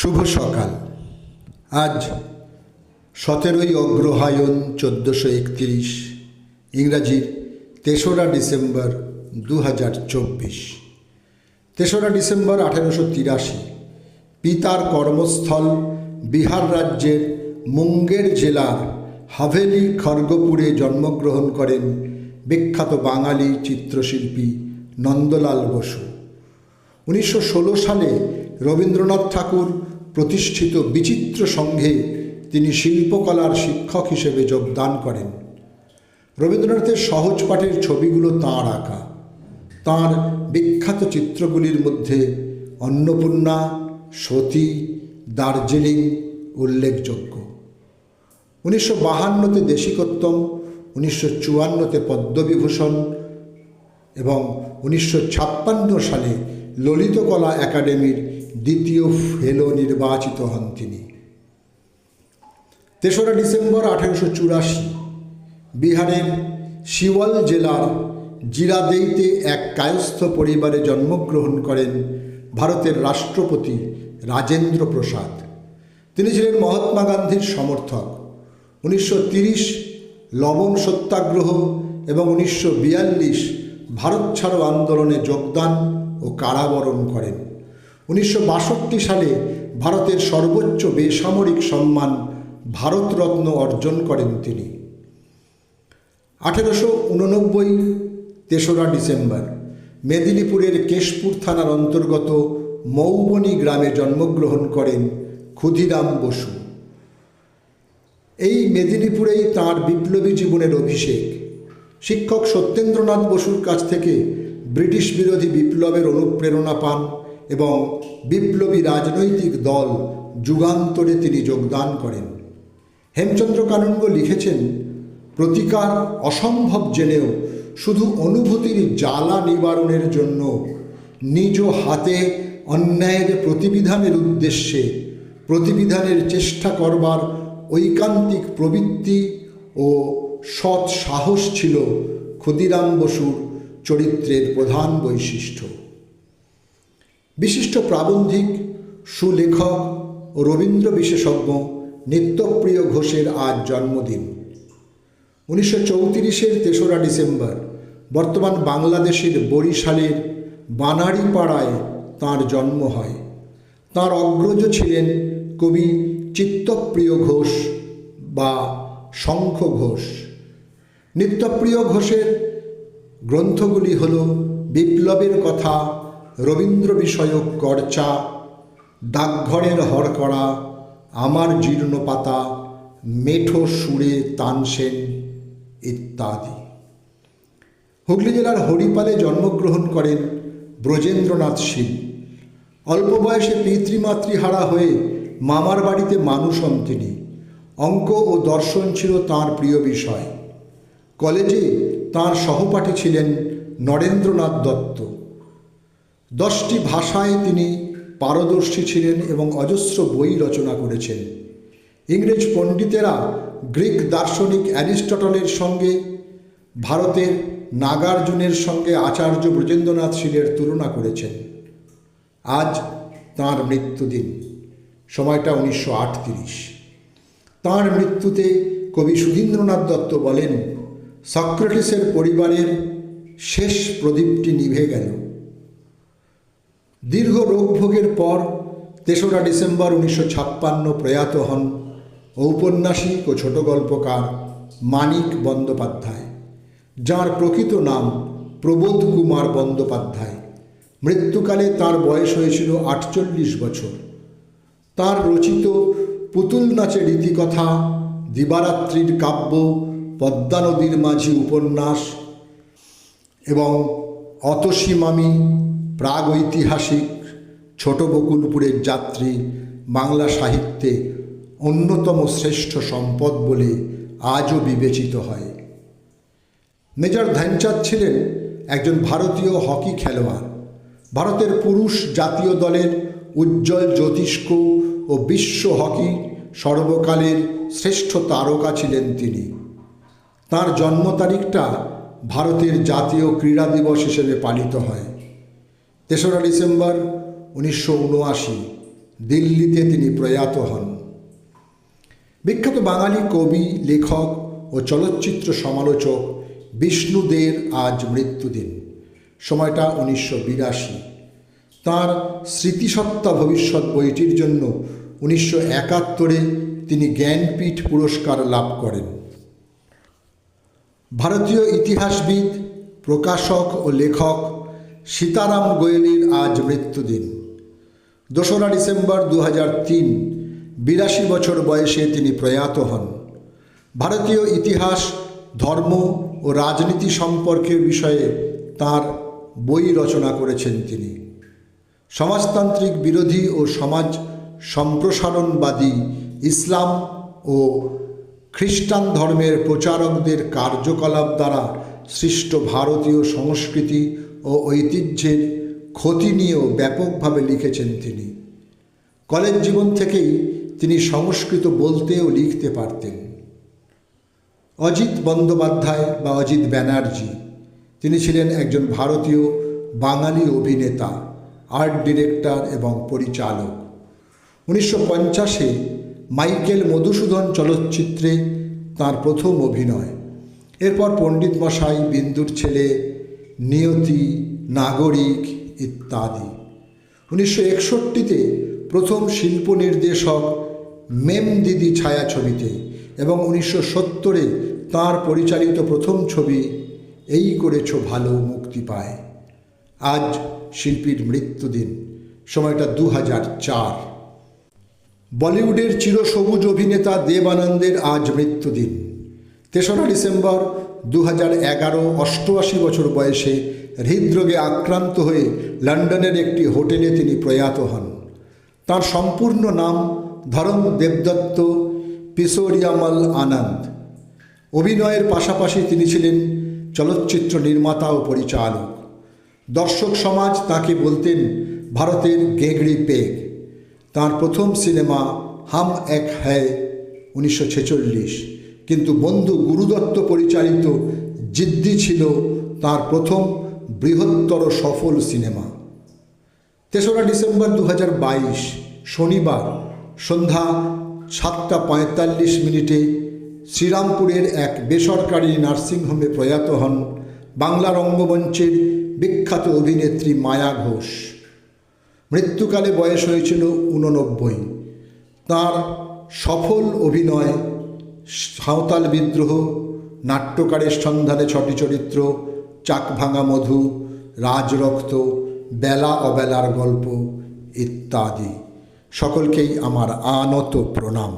শুভ সকাল। আজ 17ই অগ্রহায়ণ 1431, ইংরাজির 3রা December 2024। 3রা December 1883 পিতার কর্মস্থল বিহার রাজ্যের মুঙ্গের জেলার হাভেলি খড়গপুরে জন্মগ্রহণ করেন বিখ্যাত বাঙালি চিত্রশিল্পী নন্দলাল বসু। 1916 সালে রবীন্দ্রনাথ ঠাকুর প্রতিষ্ঠিত বিচিত্র সংঘে তিনি শিল্পকলার শিক্ষক হিসেবে যোগদান করেন। রবীন্দ্রনাথের সহজ পাঠের ছবিগুলো তাঁর আঁকা। তাঁর বিখ্যাত চিত্রগুলির মধ্যে অন্নপূর্ণা, সতী, দার্জিলিং উল্লেখযোগ্য। 1952-তে দেশিকোত্তম, 1954-তে পদ্মবিভূষণ এবং 1956 সালে ললিতকলা একাডেমির দ্বিতীয় ফেলো নির্বাচিত হন তিনি। 3রা ডিসেম্বর 1884 বিহারের সিওয়াল জেলার জিরাদেইতে এক কায়স্থ পরিবারে জন্মগ্রহণ করেন ভারতের রাষ্ট্রপতি রাজেন্দ্র প্রসাদ। তিনি ছিলেন মহাত্মা গান্ধীর সমর্থক। 1930 লবণ সত্যাগ্রহ এবং 1942 ভারত ছাড়ো আন্দোলনে যোগদান ও কারাবরণ করেন। 1962 সালে ভারতের সর্বোচ্চ বেসামরিক সম্মান ভারতরত্ন অর্জন করেন তিনি। 1889 3রা ডিসেম্বর মেদিনীপুরের কেশপুর থানার অন্তর্গত মৌবনী গ্রামে জন্মগ্রহণ করেন ক্ষুদিরাম বসু। এই মেদিনীপুরেই তাঁর বিপ্লবী জীবনের অভিষেক। শিক্ষক সত্যেন্দ্রনাথ বসুর কাছ থেকে ব্রিটিশ বিরোধী বিপ্লবের অনুপ্রেরণা পান এবং বিপ্লবী রাজনৈতিক দল যুগান্তরে তিনি যোগদান করেন। হেমচন্দ্র কানুনগো লিখেছেন, প্রতিকার অসম্ভব জেনেও শুধু অনুভূতির জ্বালা নিবারণের জন্য নিজ হাতে অন্যায়ের প্রতিবিধানের উদ্দেশ্যে প্রতিবিধানের চেষ্টা করবার ঐকান্তিক প্রবৃত্তি ও সৎ সাহস ছিল ক্ষুদিরাম বসুর চরিত্রের প্রধান বৈশিষ্ট্য। বিশিষ্ট প্রাবন্ধিক, সুলেখক ও রবীন্দ্র বিশেষজ্ঞ নিত্যপ্রিয় ঘোষের আজ জন্মদিন। 1934-এর 3রা ডিসেম্বর বর্তমান বাংলাদেশের বরিশালের বানারীপাড়ায় তাঁর জন্ম হয়। তাঁর অগ্রজ ছিলেন কবি চিত্তপ্রিয় ঘোষ বা শঙ্খ ঘোষ। নিত্যপ্রিয় ঘোষের গ্রন্থগুলি হল বিপ্লবের কথা, রবীন্দ্র বিষয়ক চর্চা, ডাকঘরের হরকড়া, আমার জীর্ণ পাতা, মেঠো সুরে তানসেন ইত্যাদি। হুগলি জেলার হরিপালে জন্মগ্রহণ করেন ব্রজেন্দ্রনাথ শীল। অল্প বয়সে পিতৃমাতৃহারা হয়ে মামার বাড়িতে মানুষ হন তিনি। অঙ্ক ও দর্শন ছিল তাঁর প্রিয় বিষয়। কলেজে তাঁর সহপাঠী ছিলেন নরেন্দ্রনাথ দত্ত। 10টি ভাষায় তিনি পারদর্শী ছিলেন এবং অজস্র বই রচনা করেছেন। ইংরেজ পণ্ডিতেরা গ্রিক দার্শনিক অ্যারিস্টটলের সঙ্গে ভারতের নাগার্জুনের সঙ্গে আচার্য ব্রজেন্দ্রনাথ শীলের তুলনা করেছেন। আজ তাঁর মৃত্যুদিন, সময়টা 1938। তাঁর মৃত্যুতে কবি সুধীন্দ্রনাথ দত্ত বলেন, সক্রেটিসের পরিবারের শেষ প্রদীপটি নিভে গেল। দীর্ঘ রোগভোগের পর 3রা ডিসেম্বর 1956 প্রয়াত হন ঔপন্যাসিক ও ছোট গল্পকার মানিক বন্দ্যোপাধ্যায়, যাঁর প্রকৃত নাম প্রবোধ কুমার বন্দ্যোপাধ্যায়। মৃত্যুকালে তাঁর বয়স হয়েছিল 48 বছর। তাঁর রচিত পুতুল নাচের রীতিকথা, দিবারাত্রির কাব্য, পদ্মা নদীর মাঝি উপন্যাস এবং অতসী মামি, প্রাগৈতিহাসিক, ছোট বকুলপুরের যাত্রী বাংলা সাহিত্যে অন্যতম শ্রেষ্ঠ সম্পদ বলে আজও বিবেচিত হয়। মেজর ধ্যানচাঁদ ছিলেন একজন ভারতীয় হকি খেলোয়াড়। ভারতের পুরুষ জাতীয় দলের উজ্জ্বল জ্যোতিষ্ক ও বিশ্ব হকি সর্বকালের শ্রেষ্ঠ তারকা ছিলেন তিনি। তাঁর জন্ম তারিখটা ভারতের জাতীয় ক্রীড়া দিবস হিসেবে পালিত হয়। 3রা ডিসেম্বর 1979 দিল্লিতে তিনি প্রয়াত হন। বিখ্যাত বাঙালি কবি, লেখক ও চলচ্চিত্র সমালোচক বিষ্ণু দের আজ মৃত্যুদিন। সময়টা 1982। তাঁর স্মৃতিসত্তা ভবিষ্যৎ বইটির জন্য 1971 তিনি জ্ঞানপীঠ পুরস্কার লাভ করেন। ভারতীয় ইতিহাসবিদ, প্রকাশক ও লেখক সীতারাম গোয়েলের আজ মৃত্যুদিন। 2রা ডিসেম্বর 2003 82 বছর বয়সে তিনি প্রয়াত হন। ভারতীয় ইতিহাস, ধর্ম ও রাজনীতি সম্পর্কের বিষয়ে তাঁর বই রচনা করেছেন তিনি। সমাজতান্ত্রিক বিরোধী ও সমাজ সম্প্রসারণবাদী ইসলাম ও খ্রিস্টান ধর্মের প্রচারকদের কার্যকলাপ দ্বারা সৃষ্ট ভারতীয় সংস্কৃতি ও ঐতিহ্যের ক্ষতি নিয়েও ব্যাপকভাবে লিখেছেন তিনি। কলেজ জীবন থেকেই তিনি সংস্কৃত বলতে ও লিখতে পারতেন। অজিত বন্দ্যোপাধ্যায় বা অজিত ব্যানার্জি, তিনি ছিলেন একজন ভারতীয় বাঙালি অভিনেতা, আর্ট ডিরেক্টর এবং পরিচালক। 1950-এ মাইকেল মধুসূদন চলচ্চিত্রে তাঁর প্রথম অভিনয়। এরপর পণ্ডিত মশাই, বিন্দুর ছেলে, নিয়তি, নাগরিক ইত্যাদি। 1961-তে প্রথম শিল্প নির্দেশক মেম দিদি ছায়াছবিতে এবং 1970-এ তাঁর পরিচালিত প্রথম ছবি এই করেছো ভালো মুক্তি পায়। আজ শিল্পীর মৃত্যুদিন। সময়টা 2004। বলিউডের চিরসবুজ অভিনেতা দেব আনন্দের আজ মৃত্যুদিন। 3রা ডিসেম্বর 2011 88 বছর বয়সে হৃদরোগে আক্রান্ত হয়ে লন্ডনের একটি হোটেলে তিনি প্রয়াত হন। তাঁর সম্পূর্ণ নাম ধরম দেবদত্ত পিশোরিয়ামল আনন্দ। অভিনয়ের পাশাপাশি তিনি ছিলেন চলচ্চিত্র নির্মাতা ও পরিচালক। দর্শক সমাজ তাকে বলতেন ভারতের গেগড়ি পেগ। তাঁর প্রথম সিনেমা হাম এক হ্যায় 1946, কিন্তু বন্ধু গুরুদত্ত পরিচালিত জিদ্দি ছিল তাঁর প্রথম বৃহত্তর সফল সিনেমা। 3রা ডিসেম্বর 2022 শনিবার সন্ধ্যা 7:45 শ্রীরামপুরের এক বেসরকারি নার্সিংহোমে প্রয়াত হন বাংলা রঙ্গমঞ্চের বিখ্যাত অভিনেত্রী মায়া ঘোষ। মৃত্যুকালে বয়স হয়েছিল 89। তাঁর সফল অভিনয় সাঁওতাল বিদ্রোহ, নাট্যকারের সন্ধানে 6টি চরিত্র, চাকভাঙা মধু, রাজরক্ত, বেলা অবেলার গল্প ইত্যাদি। সকলকেই আমার আনত প্রণাম।